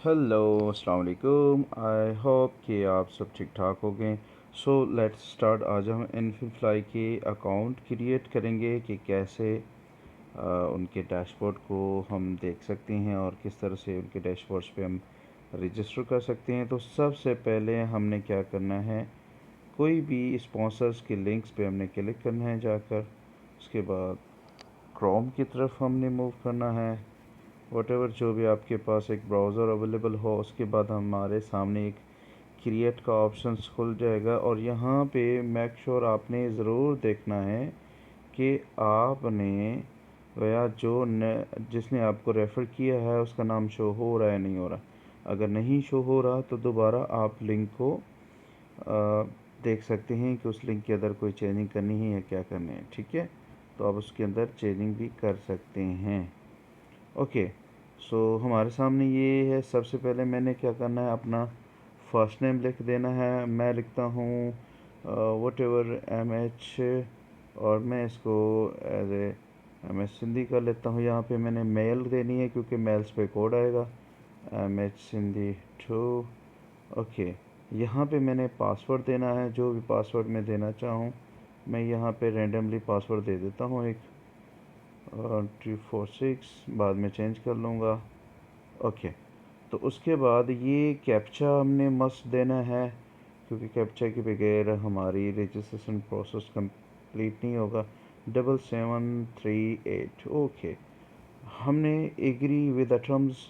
Hello अस्सलाम वालेकुम। I hope कि आप सब ठीक ठाक हो गए। So let's start. आज हम इनफिनफ्लाई के अकाउंट क्रिएट करेंगे कि कैसे उनके डैशबोर्ड को हम देख सकते हैं और किस तरह से उनके डैशबोर्ड्स पे हम रजिस्टर कर सकते हैं। तो सबसे पहले हमने क्या करना है, कोई भी स्पॉन्सर्स के लिंक्स पे हमने क्लिक करना है जाकर। उसके बाद क्रोम की तरफ हमने मूव करना है, वटेवर जो भी आपके पास एक ब्राउज़र अवेलेबल हो। उसके बाद हमारे सामने एक क्रिएट का ऑप्शन खुल जाएगा और यहाँ पे मेक श्योर आपने ज़रूर देखना है कि आपने या जिसने आपको रेफ़र किया है उसका नाम शो हो रहा है नहीं हो रहा। अगर नहीं शो हो रहा तो दोबारा आप लिंक को देख सकते हैं कि उस लिंक के अंदर कोई चेंजिंग करनी है या क्या करनी है। ठीक है, तो आप उसके अंदर चेंजिंग भी कर सकते हैं। ओके, सो हमारे सामने ये है। सबसे पहले मैंने क्या करना है, अपना फर्स्ट नेम लिख देना है। मैं लिखता हूँ वट एवर MH, और मैं इसको एज ए MS सिंधी कर लेता हूँ। यहाँ पे मैंने मेल देनी है क्योंकि मेल्स पे कोड आएगा MH सिंधी 2। ओके, यहाँ पे मैंने पासवर्ड देना है, जो भी पासवर्ड मैं देना चाहूँ। मैं यहाँ पे रेंडमली पासवर्ड दे देता हूँ एक 246, बाद में चेंज कर लूँगा। ओके, तो उसके बाद ये कैप्चा हमने मस्ट देना है क्योंकि कैप्चा के बगैर हमारी रजिस्ट्रेशन प्रोसेस कंप्लीट नहीं होगा। 7738। ओके, हमने agree with the terms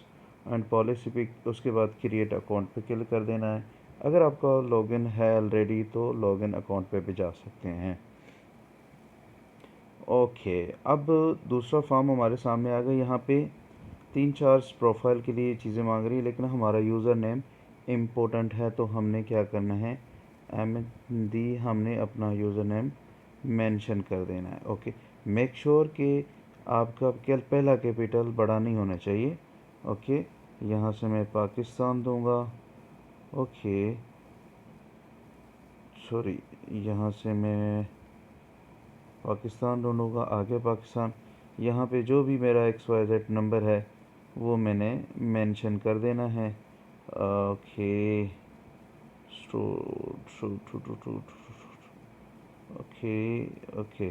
and policy पे उसके बाद क्रिएट अकाउंट पे क्लिक कर देना है। अगर आपका लॉगिन है ऑलरेडी तो लॉगिन अकाउंट पे भी जा सकते हैं। ओके, अब दूसरा फॉर्म हमारे सामने आ गया। यहाँ पे 3-4 प्रोफाइल के लिए चीज़ें मांग रही है, लेकिन हमारा यूज़र नेम इम्पोर्टेंट है तो हमने क्या करना है, MD हमने अपना यूज़र नेम मेंशन कर देना है। ओके, मेक श्योर कि आपका पहला कैपिटल बड़ा नहीं होना चाहिए। ओके, यहाँ से मैं पाकिस्तान दूंगा। ओके, सॉरी, यहाँ से मैं पाकिस्तान ढूँढूँगा, आगे पाकिस्तान। यहाँ पे जो भी मेरा XYZ नंबर है वो मैंने मेंशन कर देना है। ओके, ओके, ओके,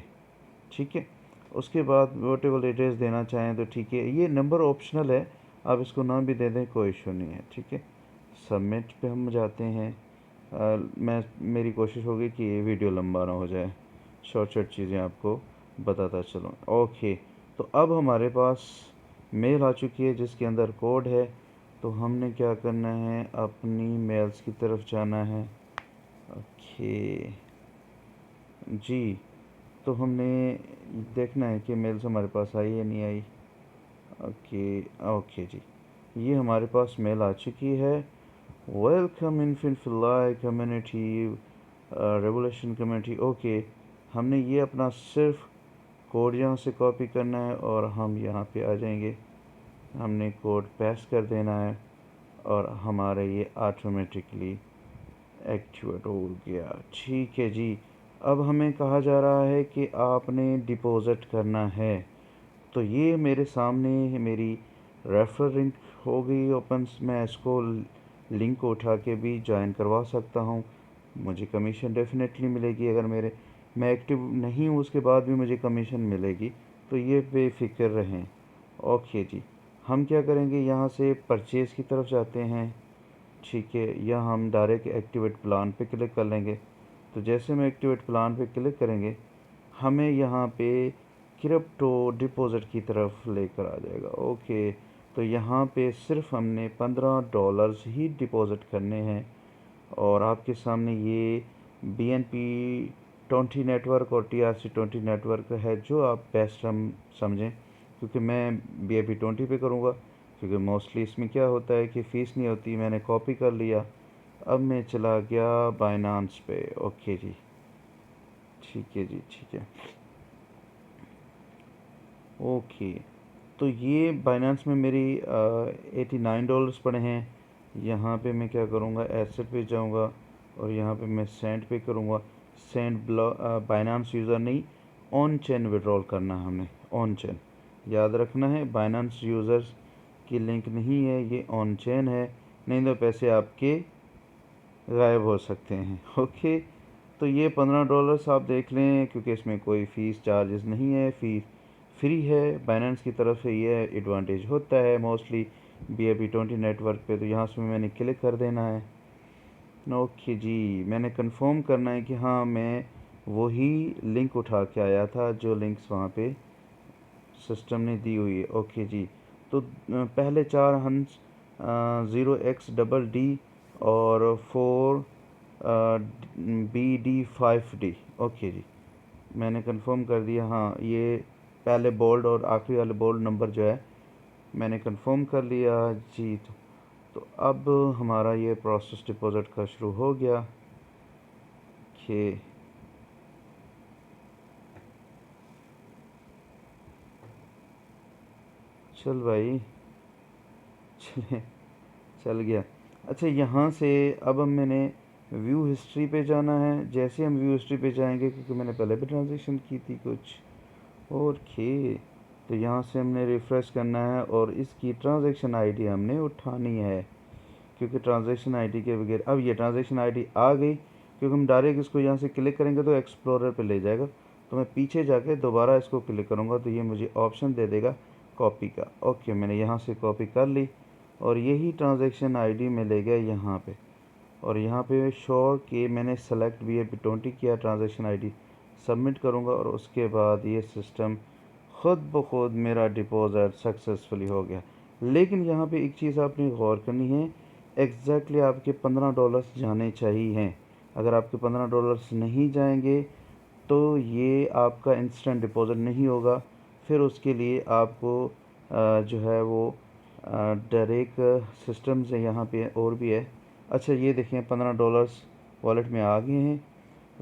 ठीक है। उसके बाद वोटेबल एड्रेस देना चाहें तो ठीक है, ये नंबर ऑप्शनल है, आप इसको ना भी दे दें, कोई इशू नहीं है। ठीक है, सबमिट पे हम जाते हैं। मेरी कोशिश होगी कि ये वीडियो लंबा ना हो जाए, शॉर्ट शॉर्ट चीज़ें आपको बताता चलूँ। ओके, तो अब हमारे पास मेल आ चुकी है जिसके अंदर कोड है। तो हमने क्या करना है, अपनी मेल्स की तरफ जाना है। ओके जी, तो हमने देखना है कि मेल्स हमारे पास आई या नहीं आई। ओके, ओके जी, ये हमारे पास मेल आ चुकी है। Welcome Infinfly community revolution community. Okay, हमने ये अपना सिर्फ कोड यहाँ से कॉपी करना है और हम यहाँ पे आ जाएंगे। हमने कोड पेस्ट कर देना है और हमारा ये ऑटोमेटिकली एक्टिवेट हो गया। ठीक है जी, अब हमें कहा जा रहा है कि आपने डिपॉज़िट करना है। तो ये मेरे सामने मेरी रेफरल लिंक हो गई ओपन। मैं इसको लिंक को उठा के भी ज्वाइन करवा सकता हूँ, मुझे कमीशन डेफिनेटली मिलेगी। अगर मैं एक्टिव नहीं हूँ उसके बाद भी मुझे कमीशन मिलेगी, तो ये बेफिक्र रहें। ओके जी, हम क्या करेंगे, यहाँ से परचेज़ की तरफ जाते हैं। ठीक है, या हम डायरेक्ट एक्टिवेट प्लान पे क्लिक कर लेंगे। तो जैसे हम एक्टिवेट प्लान पे क्लिक करेंगे, हमें यहाँ पे क्रिप्टो डिपॉज़िट की तरफ लेकर आ जाएगा। ओके, तो यहाँ पे सिर्फ हमने $15 ही डिपॉज़िट करने हैं और आपके सामने ये BNB20 नेटवर्क और TRC20 नेटवर्क है, जो आप बेस्ट हम समझें। क्योंकि मैं BNB20 पे करूँगा क्योंकि मोस्टली इसमें क्या होता है कि फ़ीस नहीं होती। मैंने कॉपी कर लिया, अब मैं चला गया बाइनांस पे। ओके जी, ठीक है जी, ठीक है। ओके, तो ये बाइनांस में मेरी $89 पड़े हैं। यहाँ पे मैं क्या करूँगा, एसेट पे जाऊँगा और यहाँ पे मैं सेंड पे करूँगा। सेंड बाइनांस यूज़र नहीं, ऑन चेन विड्रॉल करना है हमने, ऑन चेन याद रखना है। बाइनांस यूज़र्स कि लिंक नहीं है, ये ऑन चेन है, नहीं तो पैसे आपके गायब हो सकते हैं। ओके, तो ये $15 आप देख लें, क्योंकि इसमें कोई फ़ीस चार्जेस नहीं है, फ़ीस फ्री है। बाइनेंस की तरफ से ये एडवांटेज होता है मोस्टली BRB20 नेटवर्क पे। तो यहाँ से मैंने क्लिक कर देना है। ओके जी, मैंने कंफर्म करना है कि हाँ मैं वही लिंक उठा के आया था जो लिंक्स वहाँ पे सिस्टम ने दी हुई है। ओके जी, तो पहले 4 हंस 0x और 4 BD5D। ओके जी, मैंने कंफर्म कर दिया। हाँ, ये पहले बोल्ड और आखिरी वाले बोल्ड नंबर जो है मैंने कंफर्म कर लिया जी। तो अब हमारा ये प्रोसेस डिपॉज़िट का शुरू हो गया कि चल भाई, चले चल गया। अच्छा, यहाँ से अब मैंने व्यू हिस्ट्री पे जाना है। जैसे हम व्यू हिस्ट्री पे जाएंगे, क्योंकि मैंने पहले भी ट्रांजेक्शन की थी कुछ, ओके, तो यहाँ से हमने रिफ़्रेश करना है और इसकी ट्रांजैक्शन आईडी हमने उठानी है, क्योंकि ट्रांजैक्शन आईडी के बगैर अब ये ट्रांजैक्शन आईडी आ गई, क्योंकि हम डायरेक्ट इसको यहाँ से क्लिक करेंगे तो एक्सप्लोरर पे ले जाएगा। तो मैं पीछे जाके दोबारा इसको क्लिक करूँगा तो ये मुझे ऑप्शन दे देगा कॉपी का। ओके, मैंने यहाँ से कॉपी कर ली और यही ट्रांजैक्शन आईडी में ले गया यहाँ पे, और यहाँ पे श्योर कि मैंने सेलेक्ट BRB20 किया, ट्रांजैक्शन आईडी सबमिट करूँगा और उसके बाद ये सिस्टम ख़ुद ब खुद मेरा डिपॉज़िट सक्सेसफुली हो गया। लेकिन यहाँ पे एक चीज़ आपने गौर करनी है, एग्जैक्टली आपके $15 जाने चाहिए। अगर आपके $15 नहीं जाएंगे तो ये आपका इंस्टेंट डिपॉज़िट नहीं होगा। फिर उसके लिए आपको जो है वो डायरेक्ट सिस्टम से यहाँ पे और भी है। अच्छा, ये देखें $15 वॉलेट में आ गए हैं।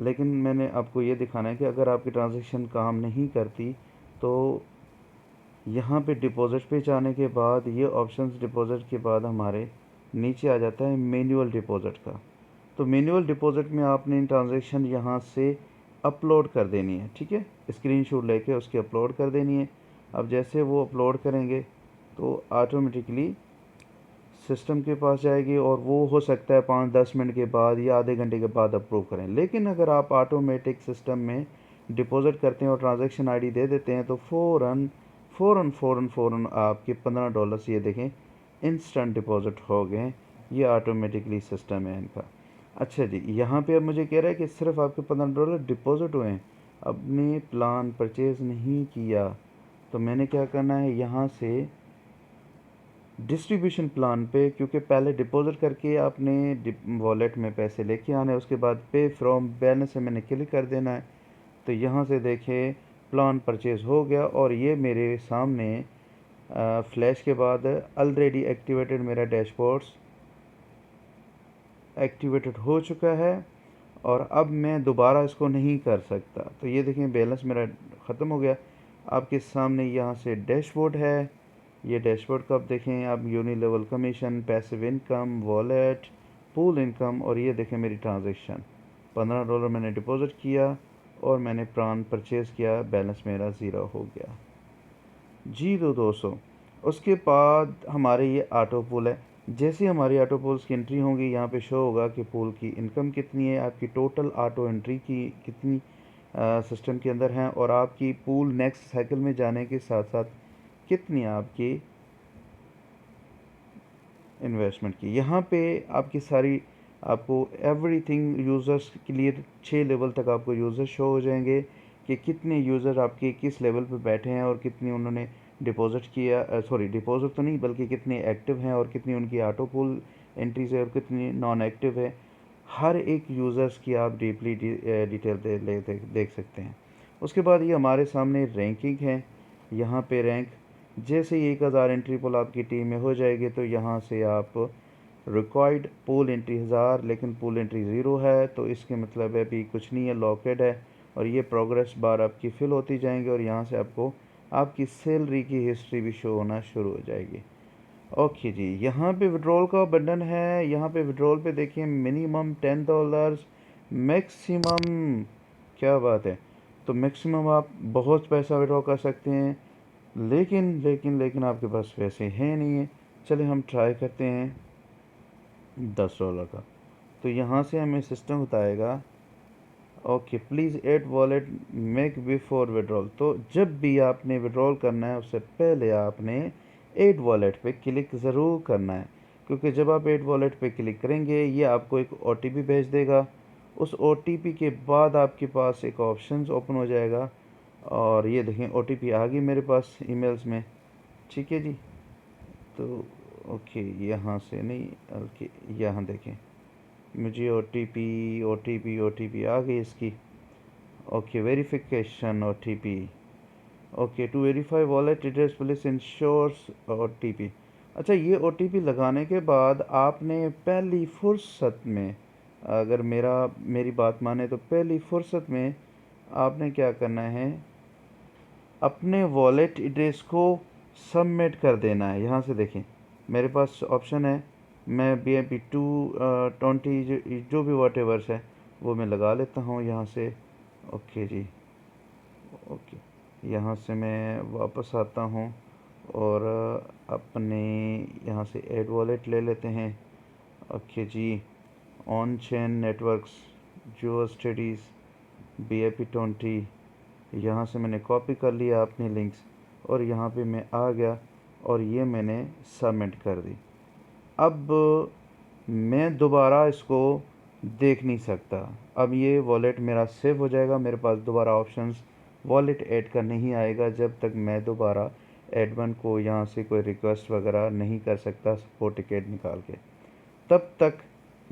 लेकिन मैंने आपको ये दिखाना है कि अगर आपकी ट्रांजैक्शन काम नहीं करती तो यहाँ पे डिपॉज़िट पे जाने के बाद ये ऑप्शंस डिपॉज़िट के बाद हमारे नीचे आ जाता है मैनुअल डिपॉज़िट का। तो मैनुअल डिपॉज़िट में आपने ट्रांजैक्शन यहाँ से अपलोड कर देनी है, ठीक है, स्क्रीनशॉट लेके उसकी अपलोड कर देनी है। अब जैसे वो अपलोड करेंगे तो ऑटोमेटिकली सिस्टम के पास जाएगी और वो हो सकता है 5-10 मिनट के बाद या आधे घंटे के बाद अप्रूव करें। लेकिन अगर आप ऑटोमेटिक सिस्टम में डिपॉज़िट करते हैं और ट्रांजैक्शन आईडी दे देते हैं तो फ़ौरन आपके $15 ये देखें इंस्टेंट डिपॉज़िट हो गए। ये ऑटोमेटिकली सिस्टम है इनका। अच्छा जी, यहाँ पे अब मुझे कह रहा है कि सिर्फ आपके $15 डिपॉज़िट हुए हैं, अपने प्लान परचेज़ नहीं किया। तो मैंने क्या करना है, यहाँ से डिस्ट्रीब्यूशन प्लान पे, क्योंकि पहले डिपॉज़िट करके आपने वॉलेट में पैसे लेके आने, उसके बाद पे फ्रॉम बैलेंस से मैंने क्लिक कर देना है। तो यहाँ से देखें प्लान परचेज़ हो गया और ये मेरे सामने फ्लैश के बाद ऑलरेडी एक्टिवेटेड मेरा डैशबोर्ड्स एक्टिवेटेड हो चुका है और अब मैं दोबारा इसको नहीं कर सकता। तो ये देखें बैलेंस मेरा ख़त्म हो गया। आपके सामने यहाँ से डैशबोर्ड है, ये डैशबोर्ड का आप देखें, आप uni level commission, passive income, wallet, pool income, और ये देखें मेरी ट्रांजैक्शन $15 मैंने डिपॉज़िट किया और मैंने प्लान परचेज़ किया, बैलेंस मेरा ज़ीरो हो गया जी। तो दोस्तों, उसके बाद हमारे ये ऑटो पूल है। जैसे हमारी ऑटो पूल्स की एंट्री होंगी, यहाँ पे शो होगा कि पूल की इनकम कितनी है, आपकी टोटल ऑटो एंट्री की कितनी सिस्टम के अंदर हैं, और आपकी पूल नेक्स्ट साइकिल में जाने के साथ साथ कितनी आपकी इन्वेस्टमेंट की। यहाँ पे आपकी सारी आपको एवरीथिंग यूज़र्स के लिए 6 लेवल तक आपको यूज़र शो हो जाएंगे कि कितने यूज़र आपके किस लेवल पे बैठे हैं और कितनी उन्होंने डिपॉज़िट किया, सॉरी डिपॉज़िट तो नहीं बल्कि कितने एक्टिव हैं और कितनी उनकी ऑटो पूल एंट्रीज है और कितनी नॉन एक्टिव है। हर एक यूज़र्स की आप डीपली डिटेल देख सकते हैं। उसके बाद ये हमारे सामने रैंकिंग है। यहाँ पे रैंक जैसे ही 1000 एंट्री पूल आपकी टीम में हो जाएगी तो यहाँ से आप रिक्वायर्ड पूल एंट्री 1000, लेकिन पूल एंट्री 0 है, तो इसके मतलब है अभी कुछ नहीं है, लॉकेड है। और ये प्रोग्रेस बार आपकी फिल होती जाएंगी और यहाँ से आपको आपकी सैलरी की हिस्ट्री भी शो होना शुरू हो जाएगी। ओके जी, यहाँ पे विड्रॉल का बटन है। यहाँ पे विड्रॉल पे देखिए मिनिमम $10, मैक्सिमम, क्या बात है, तो मैक्सिमम आप बहुत पैसा विड्रॉ कर सकते हैं लेकिन आपके पास पैसे हैं नहीं है। चले हम ट्राई करते हैं $10 का। तो यहाँ से हमें सिस्टम बताएगा okay please add wallet make before withdrawal. तो जब भी आपने विड्रॉल करना है उससे पहले आपने ऐड वॉलेट पे क्लिक ज़रूर करना है, क्योंकि जब आप ऐड वॉलेट पे क्लिक करेंगे ये आपको एक ओटीपी भेज देगा। उस ओटीपी के बाद आपके पास एक ऑप्शंस ओपन हो जाएगा और ये देखें ओटीपी आ गई मेरे पास ईमेल्स में। ठीक है जी। तो ओके यहाँ से नहीं, ओके यहाँ देखें मुझे ओटीपी आ गई इसकी। Okay verification OTP. Okay to verify wallet details please ensures OTP. अच्छा ये ओटीपी लगाने के बाद आपने पहली फुर्सत में, अगर मेरी बात माने तो पहली फुर्सत में आपने क्या करना है, अपने वॉलेट एड्रेस को सबमिट कर देना है। यहाँ से देखें मेरे पास ऑप्शन है, मैं BMP220 जो भी वॉटेवर्स है वो मैं लगा लेता हूँ यहाँ से। ओके जी। ओके यहाँ से मैं वापस आता हूँ और अपने यहाँ से ऐड वॉलेट ले लेते हैं। ओके जी। ऑन चेन नेटवर्क्स जो स्टडीज़ BMP20 यहाँ से मैंने कॉपी कर लिया अपनी लिंक्स और यहाँ पे मैं आ गया और ये मैंने सबमिट कर दी। अब मैं दोबारा इसको देख नहीं सकता। अब ये वॉलेट मेरा सेव हो जाएगा, मेरे पास दोबारा ऑप्शंस वॉलेट ऐड का नहीं आएगा जब तक मैं दोबारा एडमिन को यहाँ से कोई रिक्वेस्ट वगैरह नहीं कर सकता सपोर्ट टिकट निकाल के। तब तक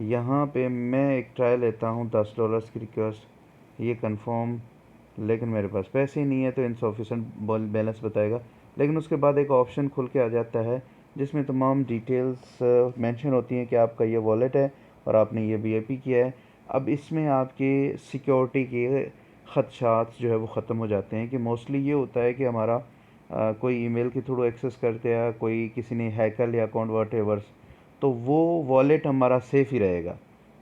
यहाँ पे मैं एक ट्राई लेता हूँ $10 की रिक्वेस्ट, ये कंफर्म, लेकिन मेरे पास पैसे ही नहीं है तो इनसफिशेंट बैलेंस बताएगा। लेकिन उसके बाद एक ऑप्शन खुल के आ जाता है जिसमें तमाम डिटेल्स मेंशन होती हैं कि आपका ये वॉलेट है और आपने ये बीएपी किया है। अब इसमें आपके सिक्योरिटी के ख़दशात जो है वो ख़त्म हो जाते हैं कि मोस्टली ये होता है कि हमारा कोई ईमेल के थ्रू एक्सेस करते हैं, कोई किसी ने हैकर या अकाउंट वॉटेवर्स, तो वो वॉलेट हमारा सेफ़ ही रहेगा।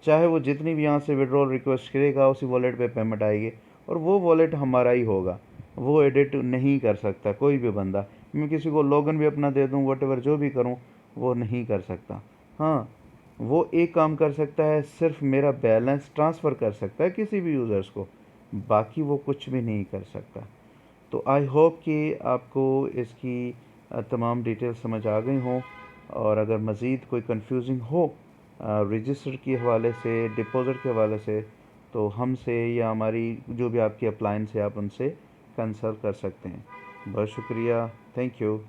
चाहे वो जितनी भी यहाँ से विड्रॉल रिक्वेस्ट करेगा उसी वॉलेट पे पेमेंट आएगी और वो वॉलेट हमारा ही होगा, वो एडिट नहीं कर सकता कोई भी बंदा। मैं किसी को लॉगिन भी अपना दे दूँ वॉटेवर जो भी करूँ वो नहीं कर सकता। हाँ वो एक काम कर सकता है, सिर्फ मेरा बैलेंस ट्रांसफ़र कर सकता है किसी भी यूज़र्स को, बाकी वो कुछ भी नहीं कर सकता। तो आई होप कि आपको इसकी तमाम डिटेल्स समझ आ गई हों और अगर मज़ीद कोई कंफ्यूजिंग हो रजिस्टर के हवाले से, डिपॉज़िट के हवाले से, तो हमसे या हमारी जो भी आपकी अप्लायंस है आप उनसे कंसल्ट कर सकते हैं। बहुत शुक्रिया, थैंक यू।